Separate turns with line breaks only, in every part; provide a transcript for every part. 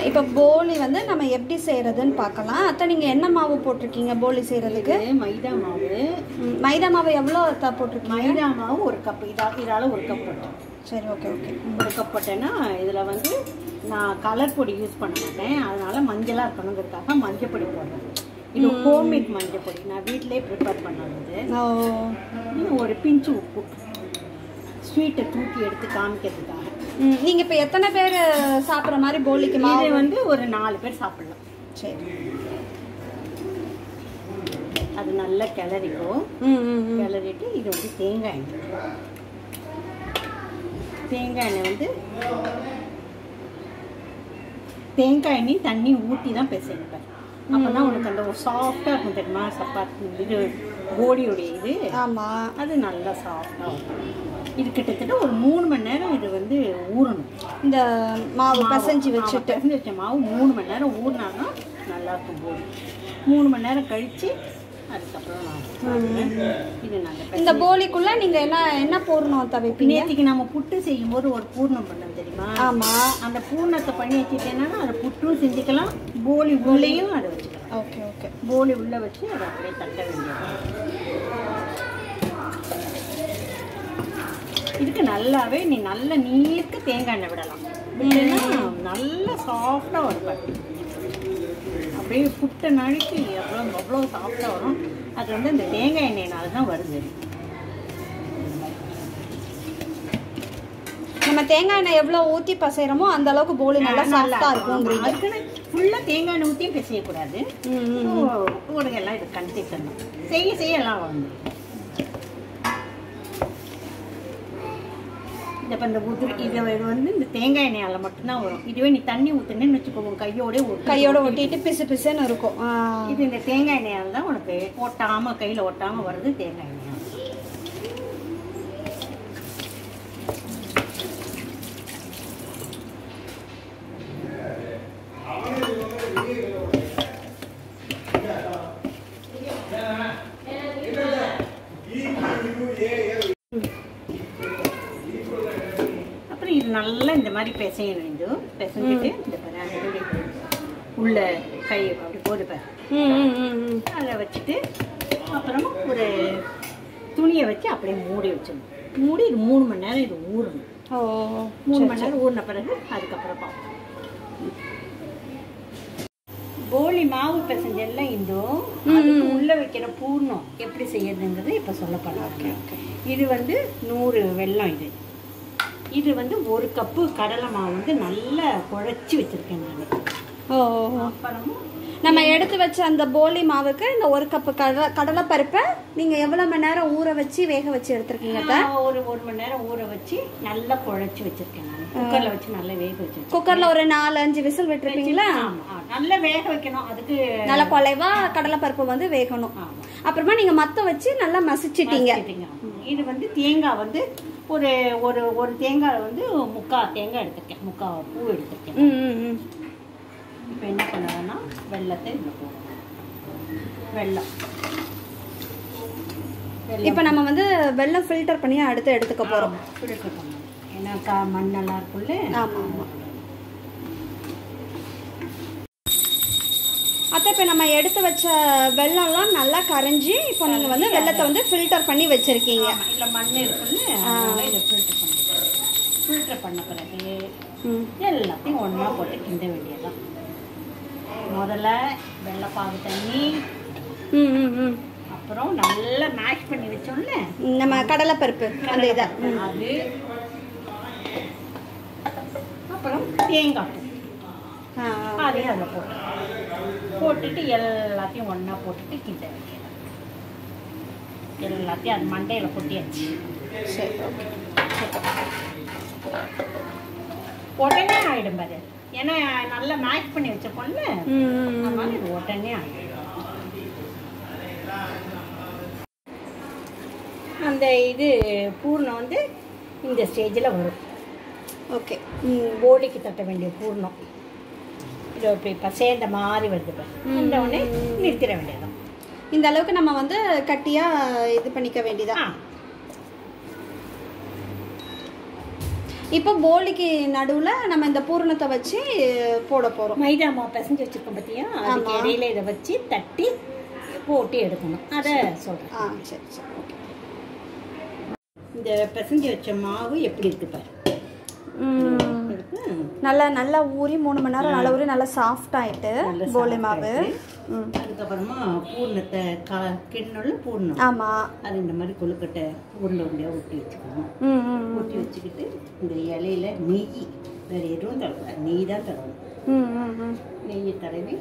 இப்போ போலி வந்து நம்ம எப்படி செய்கிறதுன்னு பார்க்கலாம். அத்தை நீங்கள் என்ன மாவு போட்டிருக்கீங்க போலி செய்கிறதுக்கு?
மைதா மாவு.
மைதா மாவு எவ்வளோ போட்டிருக்கீங்க?
மைதா மாவு 1 கப். இதால் 1 கப் போட்டேன்.
சரி, ஓகே ஓகே.
1 கப் போட்டேன்னா இதில் வந்து நான் கலர் பொடி யூஸ் பண்ண மாட்டேன். அதனால் மஞ்சளாக இருக்கணுங்கிறதுக்காக மஞ்சள் பொடி போடுறேன். இது ஹோம்மேட் மஞ்சள் பொடி, நான் வீட்டிலே ப்ரிப்பேர் பண்ணது. ஒரு பிஞ்சு உப்பு, ஸ்வீட்டை தூக்கி எடுத்து காமிக்கிறதுக்காக.
நீங்கள் இப்போ எத்தனை பேர் சாப்பிட்ற மாதிரி போலிக்கு மாவு?
இது வந்து ஒரு 4 பேர் சாப்பிடலாம்.
சரி,
அது நல்லா கிளறிக்கும். கிளறிட்டு இது வந்து தேங்காய் எண்ணெய். தேங்காய் எண்ணெய் வந்து தேங்காய் எண்ணெய் தண்ணி ஊற்றி தான் பிசைப்பேன். அப்போ தான் உனக்கு அந்த ஒரு சாஃப்டாக இருக்கும் தெரியுமா? சப்பாத்தி இது போலியோடைய இது. ஆமாம், அது நல்லா சாஃப்டாக இருக்கும். இது கிட்டத்தட்ட ஒரு 3 மணி நேரம் இது வந்து ஊறணும். இந்த
மாவு பிசைஞ்சு வச்ச
மாவு 3 மணி நேரம் ஊறினாலும் நல்லாயிருக்கும் போலி. 3 மணி நேரம் கழித்து அதுக்கப்புறம் இது நல்லா.
இந்த போலிக்குள்ள நீங்கள் என்ன பூர்ணம் தவிப்பீங்க?
நேற்றுக்கு நம்ம புட்டு செய்யும்போது ஒரு பூர்ணம் பண்ணோம் தெரியுமா?
ஆமாம், அந்த
பூர்ணத்தை பண்ணி வச்சுட்டேன்னா அதை புட்டும் செஞ்சுக்கலாம், போலி உள்ளேயும் அதை வச்சுக்கலாம்.
Okay okay.
போலி உள்ளே வச்சு அதை அப்படியே தட்ட வேண்டியது. இதுக்கு நல்லாவே நீ நல்ல நீருக்கு தேங்காய் எண்ணெய் விடலாம். விட்டேன்னா நல்லா சாஃப்டாக வரும். அப்படியே புட்டை நழுக்கி அவ்வளோ சாஃப்டாக வரும். அது வந்து இந்த தேங்காய் எண்ணெயினால தான் வருது.
நம்ம தேங்காய் எண்ணெய் எவ்வளோ ஊற்றி பசைகிறோமோ அந்த அளவுக்கு போலி நல்லா சாஃப்டாக இருக்கும்.
அதுக்குன்னு ஃபுல்லாக தேங்காய் எண்ணெய் ஊற்றியும் பிசையக்கூடாது. எல்லாம் இது கண்டிக்கணும். செய்ய எல்லாம் வந்து இப்போ இந்த உதிரி இது வந்து இந்த தேங்காய் எண்ணெயால் மட்டும்தான் வரும். இதுவே நீ தண்ணி ஊற்றுனேன்னு வச்சுக்கோங்க, கையோட ஒட்டிட்டு
பிசு பிசுன்னு இருக்கும்.
இது இந்த தேங்காய் எண்ணெயால் தான் உனக்கு ஒட்டாமல் கையில் ஒட்டாமல் வருது தேங்காய் எண்ணெய். இது நல்லா இந்த மாதிரி பிசையணும். இது பிசைஞ்சிட்டு இந்த உள்ள கை அப்படி போடுப்பேன். அதை வச்சுட்டு அப்புறம் ஒரு துணியை வச்சு அப்படியே மூடி வச்சிடணும். மூடி இது 3 மணி நேரம் இது ஊறணும். 3 மணி நேரம் ஊறின பிறகு அதுக்கப்புறம் பார்ப்போம். போலி மாவு பிசைஞ்செல்லாம் இந்தும் அதுக்கு உள்ள வைக்கிற பூர்ணம் எப்படி செய்யறதுங்கிறது இப்போ சொல்ல போறேன். இது வந்து 100 வெல்லம். இது வந்து 1 கப்பு கடலை மாவு வந்து நல்லா குழைச்சி வச்சிருக்கேன் நான். அப்புறமும்
நம்ம எடுத்து வச்ச அந்த போலி மாவுக்கு இந்த 1 கப்பு கடலை பருப்பை நீங்கள் எவ்வளோ மணி நேரம் ஊற வச்சு வேக வச்சு எடுத்துருக்கீங்க?
ஒரு 1 மணி நேரம் ஊற வச்சு நல்லா குழைச்சி வச்சிருக்கேன் நான். குக்கரில் வச்சு நல்லா வேக வச்சு.
குக்கரில் ஒரு 4-5 விசில் விட்டுருப்பீங்களா?
நல்லா வேக வைக்கணும். அதுக்கு
நல்லா குலைவா கடலை பருப்பு வந்து வேகணும். அப்புறமா நீங்கள் மத்த வச்சு நல்லா மசிச்சிட்டீங்க.
இது வந்து தேங்காய் வந்து ஒரு தேங்காய் வந்து 3/4 தேங்காய் எடுத்துருக்கேன், 3/4 பூ எடுத்துருக்கேன். இப்போ என்ன பண்ணுவேன்னா வெல்லத்தை இதில் போடணும். வெல்லம்
இப்போ நம்ம வந்து வெல்லம் ஃபில்டர் பண்ணி அடுத்து எடுத்துக்க போகிறோம்.
ஃபில்டர் பண்ணணும். ஏன்னா மண்ணெல்லாம் இருக்குல்ல.
ஆமாம் ஆமாம். அத்தை இப்போ நம்ம எடுத்து வச்ச வெல்லம்லாம் நல்லா கரைஞ்சி இப்போ நீங்கள் வந்து வெல்லத்தை வந்து ஃபில்டர் பண்ணி வச்சுருக்கீங்க.
இல்லை மண் இருக்குல்ல, இதை ஃபில்டர் பண்ணிடுறேன். ஃபில்டர் பண்ண பிறகு எல்லாத்தையும் ஒன்றா போட்டு கிண்ட வேண்டியதான். முதல்ல வெள்ளைப்பாகு தண்ணி, அப்புறம் நல்லா மேஷ் பண்ணி வச்சோம்ல
நம்ம கடலை பருப்பு அந்த இதை,
அது அப்புறம் தேங்காய் பூ அதையும் அதில் போட்டுட்டு எல்லாத்தையும் ஒன்றா போட்டுட்டு கிண்ட வேண்டியது. எல்லாத்தையும் அது மண்டையில் கொட்டியாச்சு.
சரி, ஓகே.
உடனே ஆகிடும் பாரு, ஏன்னா நல்லா மேஷ் பண்ணி வச்சப்போம்ல, அதனால இது உடனே ஆகிடும். அந்த இது பூர்ணம் வந்து இந்த ஸ்டேஜில் வரும்.
ஓகே,
போலிக்கு தட்ட வேண்டிய பூர்ணம் இது இப்போ சேர்ந்த மாதிரி வருது. இந்த உடனே நிறுத்திட வேண்டியதான்.
இந்த அளவுக்கு நம்ம வந்து கட்டியாக இது பண்ணிக்க வேண்டியதான். இப்போ போலிக்கு நடுவுல நம்ம இந்த பூரணத்தை வச்சு போட போறோம்.
மைதா மாவு பிசைஞ்சு வச்சிருக்கோம் பார்த்தியா, அதுக்கு இடையில இதை வச்சு தட்டி போட்டு எடுக்கணும். அதை சொல்கிறேன்.
சரி சரி ஓகே.
இந்த பிசைஞ்சு வச்ச மாவு எப்படி இருக்கு பாரு.
நல்லா நல்லா ஊறி 3 மணி நேரம் நல்லா ஊறி நல்லா சாஃப்ட் ஆயிட்டு போலி மாவு.
அதுக்கப்புறமா பூர்ணத்தை கிண்ணல பூர்ணம்.
ஆமா, அது
இந்த மாதிரி கொழுக்கட்டை உருண்டை உருண்டையாக ஊற்றி வச்சுக்கணும். ஊற்றி வச்சுக்கிட்டு இந்த இலையில நெய், வேற எதுவும் தடவை, நெய் தான் தடவணும். நெய்யை தடவி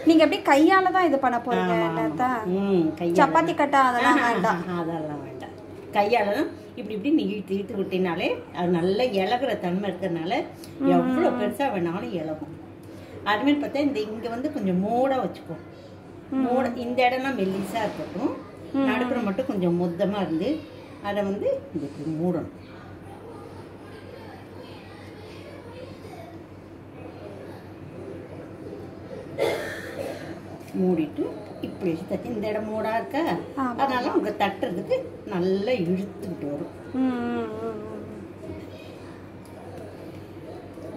நீங்க எப்படி கையால தான் இது பண்ண போறீங்க? சப்பாத்தி கட்டா அதெல்லாம் வேண்டாம்.
அதெல்லாம் வேண்டாம். கையால தான் இப்படி இப்படி நீ இழுத்து விட்டினாலே அது நல்ல இலகுற தன்மை இருக்கிறதுனால எவ்வளோ பெருசாக வேணாலும் இலகும். அதுமாதிரி பார்த்தா இந்த இங்கே வந்து கொஞ்சம் மோடாக வச்சுக்கோ. இந்த இடம்லாம் மெல்லிஸாக இருக்கட்டும், நடுப்புற மட்டும் கொஞ்சம் மொத்தமாக இருந்து அதை வந்து இதுக்கு மூடணும். மூடிட்டு இப்படி வச்சு தச்சு இந்த இடம் மூடா இருக்கா, அதனால அவங்க தட்டுறதுக்கு நல்லா இழுத்துக்கிட்டு வரும்.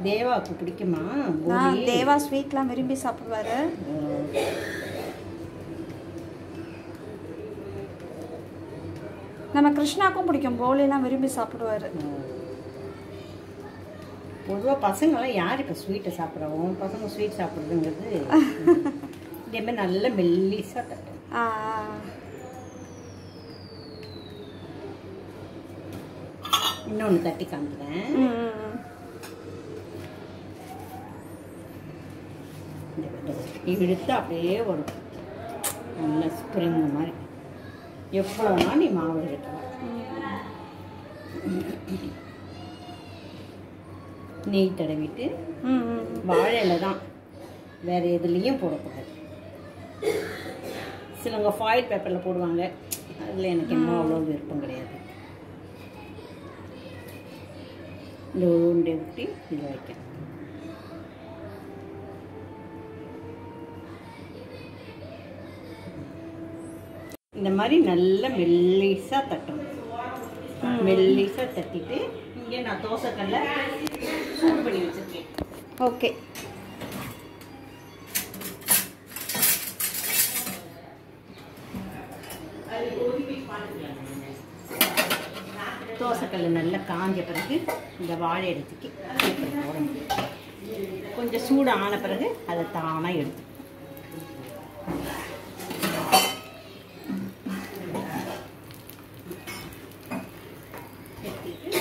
தேவாவுக்கு பிடிக்குமா?
தேவா ஸ்வீட்லாம் விரும்பி சாப்பிடுவாரு. நம்ம கிருஷ்ணாக்கும் பிடிக்கும், போலிலாம் விரும்பி சாப்பிடுவாரு.
பொதுவாக பசங்களாம் யார் இப்போ ஸ்வீட்டை சாப்பிட்றோம்? பசங்க ஸ்வீட் சாப்பிட்றதுங்கிறது இதே மாதிரி நல்ல மெல்லிஸாக தட்டும். இன்னொன்று தட்டி காமிக்கிறேன். இழுத்து அப்படியே வரும் நல்ல ஸ்ப்ரிங் மாதிரி. எவ்வளோனா நீ மாவு எடுக்கலாம். நெய் தடவிட்டு வாழையில தான், வேற எதுலேயும் போடக்கூடாது. சிலவங்க ஃபாயில் பேப்பரில் போடுவாங்க, அதில் எனக்கு என்ன அவ்வளோ விருப்பம் கிடையாது. இந்த உருண்டை ஊற்றி இதில் வைக்கணும். இந்த மாதிரி நல்ல மெல்லிஸாக தட்டணும். மெல்லிஸாக தட்டிட்டு இங்கே நான் தோசைக்கல்ல சூடு பண்ணி வச்சுருக்கேன்.
ஓகே.
தோசைக்கல் நல்லா காஞ்ச பிறகு இந்த வாழை எடுத்துக்கு போடணும். கொஞ்சம் சூடு ஆன பிறகு அதை தானாக எடுத்து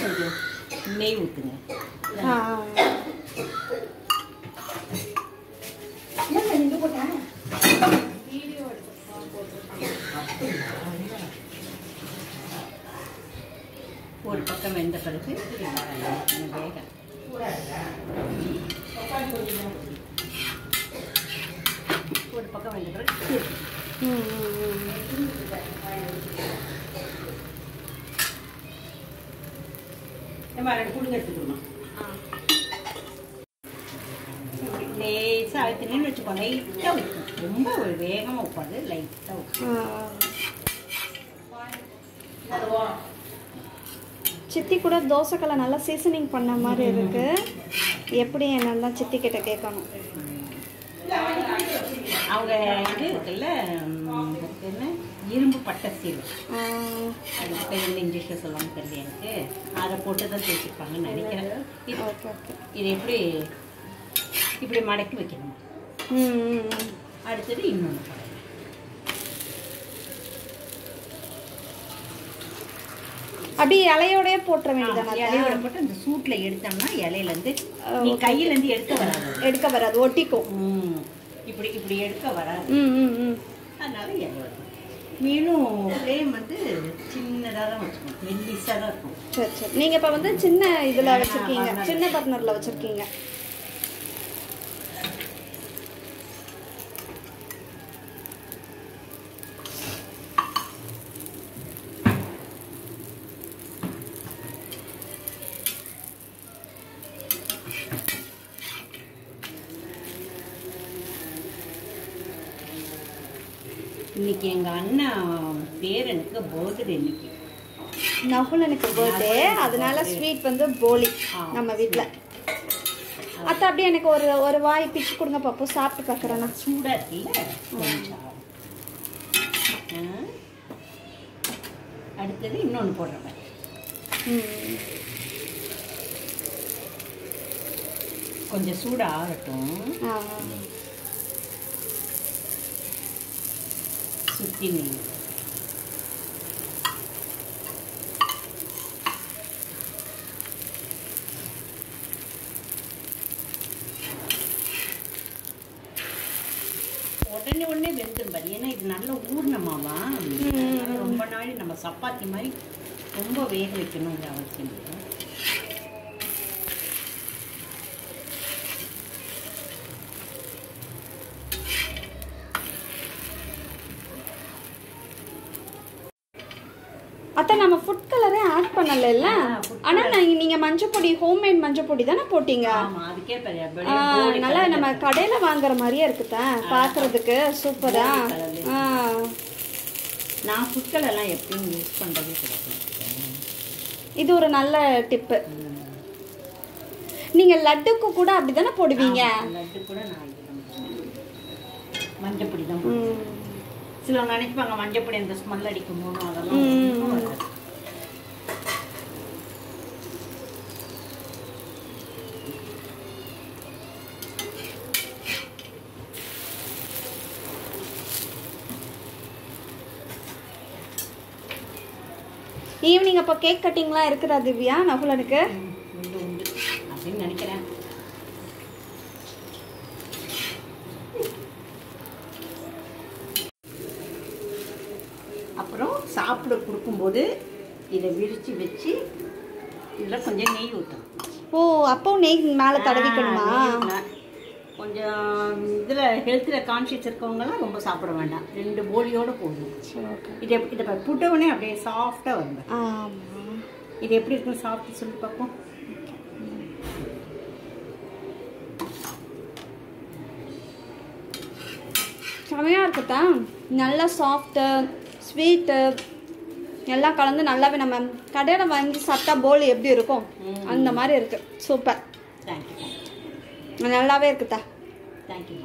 கொஞ்சம் நெய் ஊற்றுங்க. ஒரு பக்கம் வெந்த பிறகு வேக ஒரு பக்கம் வெந்த பிறகு குடுங்க எடுத்துக்கணும். லேசாக அழுத்தினு வச்சுக்கோ. லைட்டாக ஊற்றும், ரொம்ப வேகமாக உட்காது, லைட்டாக ஊற்றும்.
சித்தி கூட தோசைக்கல்லை நல்லா சீசனிங் பண்ண மாதிரி இருக்கு. எப்படி என்னெல்லாம் சித்தி கிட்ட கேட்கணும்.
அவங்க இது இருக்குல்ல, என்ன இரும்பு பட்டை சீல், அது பேர் இன்ஜெக்ஷன் சொல்லாமல் தெரியல எனக்கு, அதை போட்டு தான் தேய்ச்சிருப்பாங்கன்னு நினைக்கிறேன். இது எப்படி இப்படி மடக்கி வைக்கணும். அடுத்தது இன்னொன்று
அப்படியே இலையோடய போட்டுற வேண்டியது.
இலையோட போட்டு அந்த சூட்டில் எடுத்தோம்னா இலையிலேருந்து நீ கையிலேருந்து எடுக்க வராது,
ஒட்டிக்கும்.
இப்படி இப்படி எடுக்க வராது. அதனால இலையோட மீனும் ஃப்ளேம் வந்து சின்னதாக தான் வச்சுக்கணும், மெல்லிஸாக தான் இருக்கும்.
சரி சரி. நீங்கள் இப்போ வந்து சின்ன இதில் வச்சுருக்கீங்க, சின்ன பர்னரில் வச்சுருக்கீங்க.
இன்னைக்கு எங்கள் அண்ணன் பேரனுக்கு பர்த்டே இன்னைக்கு.
நகுலனுக்கு பர்த்டே, அதனால ஸ்வீட் வந்து போலி நம்ம வீட்டில். அத்தை அப்படியே எனக்கு ஒரு வாய் பிச்சு கொடுங்க பாப்போ, சாப்பிட்டு பார்க்குறேன். நான்
சூடாக இருக்குல்ல. அடுத்தது இன்னொன்று போடுறேன். கொஞ்சம் சூடாக ஆகட்டும். சுற்றி நெய் உடனே வெந்துடும் பாரு. ஏன்னா இது நல்ல ஊர்ணமாவா, ரொம்ப நாள் நம்ம சப்பாத்தி மாதிரி ரொம்ப வேக வைக்கணுங்கிற அவசியம் இல்லை.
அத்தை நம்ம ஃபுட் கலரே ஆட் பண்ணல இல்ல, ஆனா நீங்க மஞ்சள் பொடி, ஹோம்மேட் மஞ்சள் பொடி தானே போட்டீங்க. நல்லா நம்ம கடையில வாங்குற மாதிரியே இருக்குதா பாக்குறதுக்கு, சூப்பரா.
நான் ஃபுட் கலர்லாம் எப்பயும் யூஸ் பண்றதே கிடையாது.
இது ஒரு நல்ல டிப்பு. நீங்க லட்டுக்கு கூட அப்படிதானே போடுவீங்க?
லட்டு கூட நான் மஞ்சள் பொடி தான். சிலவங்க நினைப்பாங்க மஞ்சள் பொடி அந்த ஸ்மெல் அடிக்கும் போது, அதெல்லாம்
ஈவினிங் அப்போ கேக் கட்டிங்லாம் இருக்குதா திவ்யா நகுலனுக்கு?
உண்டு அப்படின்னு நினைக்கிறேன். அப்புறம் சாப்பிட கொடுக்கும்போது இதை விரித்து வச்சு இதில் கொஞ்சம் நெய் ஊற்றணும்.
ஓ, அப்போ நெய் மேலே தடவிக்கணுமா?
கொஞ்சம் இதில் ஹெல்த்தில் கான்ஷியஸ் இருக்கவங்கலாம் ரொம்ப சாப்பிட வேண்டாம், 2 போலியோடு போடணும். இதை புட்டவனே அப்படியே சாஃப்டாக வரும். இது எப்படி இருக்குன்னு சாப்பிட்டு சொல்லி பார்ப்போம்.
செமையாக இருக்குதா, நல்லா சாஃப்ட்டு ஸ்வீட்டு எல்லாம் கலந்து நல்லாவே நம்ம கடையில் வாங்கி சாப்பிட்டா போலி எப்படி இருக்கும் அந்த மாதிரி இருக்குது. Super,
thank you.
நல்லாவே இருக்குதா.
தேங்க்யூ.